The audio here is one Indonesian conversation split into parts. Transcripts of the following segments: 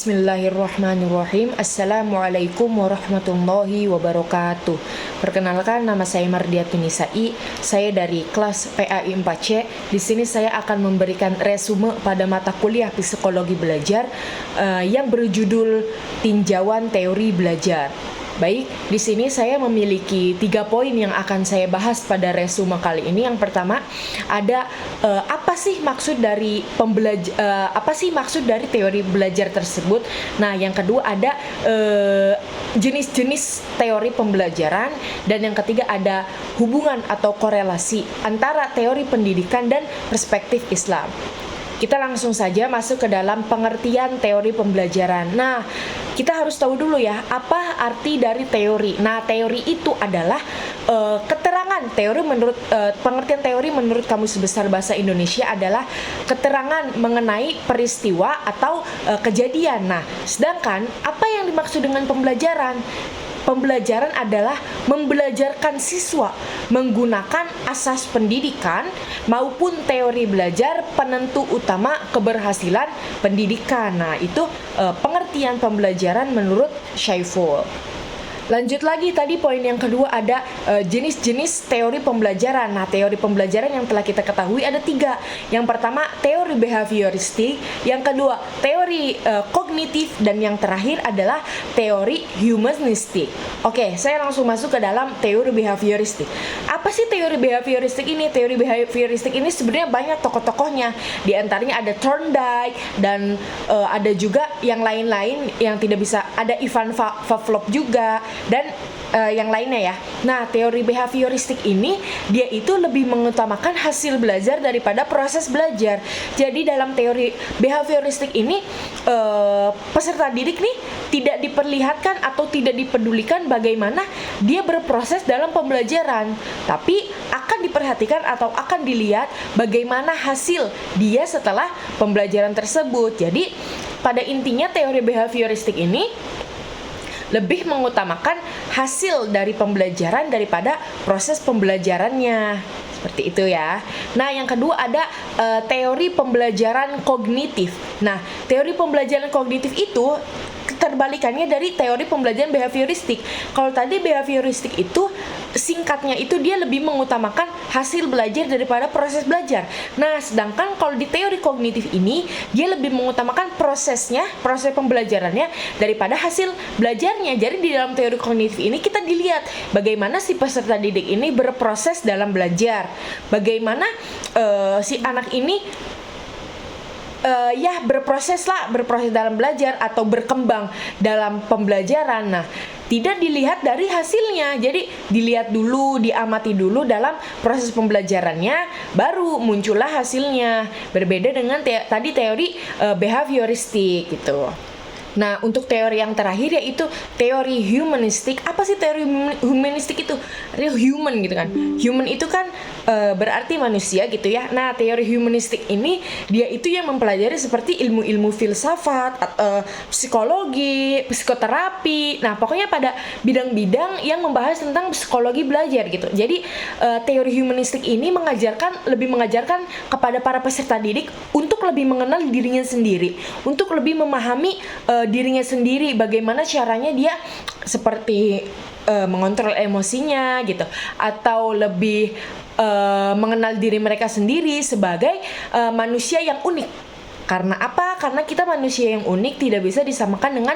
Bismillahirrahmanirrahim. Assalamualaikum warahmatullahi wabarakatuh. Perkenalkan, nama saya Mardiatun Nisai. Saya dari kelas PAI 4C. Di sini saya akan memberikan resume pada mata kuliah psikologi belajar yang berjudul tinjauan teori belajar. Baik, di sini saya memiliki 3 poin yang akan saya bahas pada resume kali ini. Yang pertama ada apa sih maksud dari teori belajar tersebut. Nah, yang kedua ada jenis-jenis teori pembelajaran, dan yang ketiga ada hubungan atau korelasi antara teori pendidikan dan perspektif Islam. Kita langsung saja masuk ke dalam pengertian teori pembelajaran. Nah, kita harus tahu dulu ya, apa arti dari teori. Nah, teori itu adalah keterangan. Pengertian teori menurut Kamus Besar Bahasa Indonesia adalah keterangan mengenai peristiwa atau kejadian. Nah, sedangkan apa yang dimaksud dengan pembelajaran? Pembelajaran adalah membelajarkan siswa menggunakan asas pendidikan maupun teori belajar penentu utama keberhasilan pendidikan. Nah, itu pengertian pembelajaran menurut Syaiful. Lanjut lagi, tadi poin yang kedua ada jenis-jenis teori pembelajaran. Nah, teori pembelajaran yang telah kita ketahui ada 3. Yang pertama, teori behavioristik. Yang kedua, teori kognitif. Dan yang terakhir adalah teori humanistik. Oke, saya langsung masuk ke dalam teori behavioristik. Apa sih teori behavioristik ini? Teori behavioristik ini sebenarnya banyak tokoh-tokohnya. Di antaranya ada Thorndike, dan ada juga yang lain-lain yang tidak bisa. Ada Ivan Pavlov juga, dan yang lainnya ya. Nah, teori behavioristik ini dia itu lebih mengutamakan hasil belajar daripada proses belajar. Jadi dalam teori behavioristik ini peserta didik nih tidak diperlihatkan atau tidak dipedulikan bagaimana dia berproses dalam pembelajaran, tapi akan diperhatikan atau akan dilihat bagaimana hasil dia setelah pembelajaran tersebut. Jadi pada intinya teori behavioristik ini lebih mengutamakan hasil dari pembelajaran daripada proses pembelajarannya. Seperti itu ya. Nah, yang kedua ada teori pembelajaran kognitif. Nah, teori pembelajaran kognitif itu terbalikannya dari teori pembelajaran behavioristik. Kalau tadi behavioristik itu singkatnya itu dia lebih mengutamakan hasil belajar daripada proses belajar. Nah, sedangkan kalau di teori kognitif ini dia lebih mengutamakan proses pembelajarannya daripada hasil belajarnya. Jadi di dalam teori kognitif ini kita dilihat bagaimana si peserta didik ini berproses dalam belajar. Bagaimana si anak ini berproses dalam belajar atau berkembang dalam pembelajaran. Nah, tidak dilihat dari hasilnya. Jadi dilihat dulu, diamati dulu dalam proses pembelajarannya, baru muncullah hasilnya. Berbeda dengan tadi teori behavioristik gitu. Nah, untuk teori yang terakhir yaitu teori humanistik. Apa sih teori humanistik itu? Real human gitu kan. Human itu kan berarti manusia gitu ya. Nah, teori humanistik ini dia itu yang mempelajari seperti ilmu-ilmu filsafat, psikologi, psikoterapi. Nah, pokoknya pada bidang-bidang yang membahas tentang psikologi belajar gitu. Jadi teori humanistik ini lebih mengajarkan kepada para peserta didik untuk lebih mengenal dirinya sendiri, untuk lebih memahami dirinya sendiri, bagaimana caranya dia seperti mengontrol emosinya gitu, atau lebih mengenal diri mereka sendiri sebagai manusia yang unik. Karena apa? Karena kita manusia yang unik tidak bisa disamakan dengan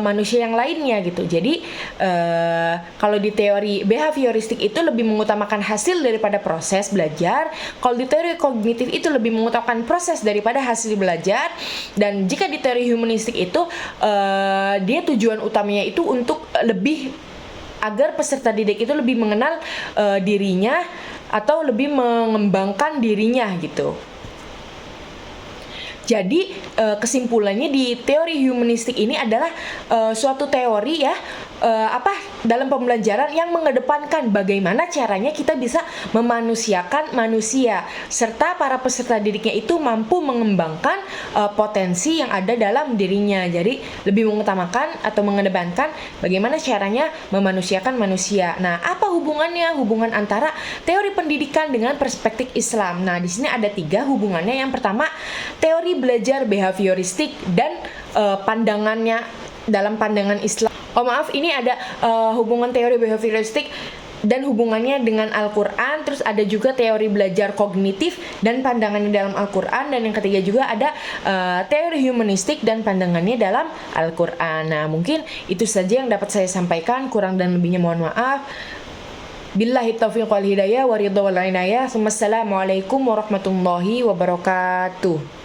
manusia yang lainnya gitu. Jadi kalau di teori behavioristik itu lebih mengutamakan hasil daripada proses belajar. Kalau di teori kognitif itu lebih mengutamakan proses daripada hasil belajar. Dan jika di teori humanistik itu dia tujuan utamanya itu untuk lebih agar peserta didik itu lebih mengenal dirinya atau lebih mengembangkan dirinya gitu. Jadi kesimpulannya di teori humanistik ini adalah suatu teori ya dalam pembelajaran yang mengedepankan bagaimana caranya kita bisa memanusiakan manusia, serta para peserta didiknya itu mampu mengembangkan potensi yang ada dalam dirinya. Jadi lebih mengutamakan atau mengedepankan bagaimana caranya memanusiakan manusia. Nah, apa hubungannya? Hubungan antara teori pendidikan dengan perspektif Islam. Nah, di sini ada 3 hubungannya. Yang pertama, teori belajar behavioristik dan pandangannya dalam pandangan Islam. Ini ada hubungan teori behavioristik dan hubungannya dengan Al-Quran. Terus ada juga teori belajar kognitif dan pandangannya dalam Al-Quran. Dan yang ketiga juga ada teori humanistik dan pandangannya dalam Al-Quran. Nah, mungkin itu saja yang dapat saya sampaikan. Kurang dan lebihnya mohon maaf. Billahi taufiq wal hidayah wa ridha wal inayah. Assalamualaikum warahmatullahi wabarakatuh.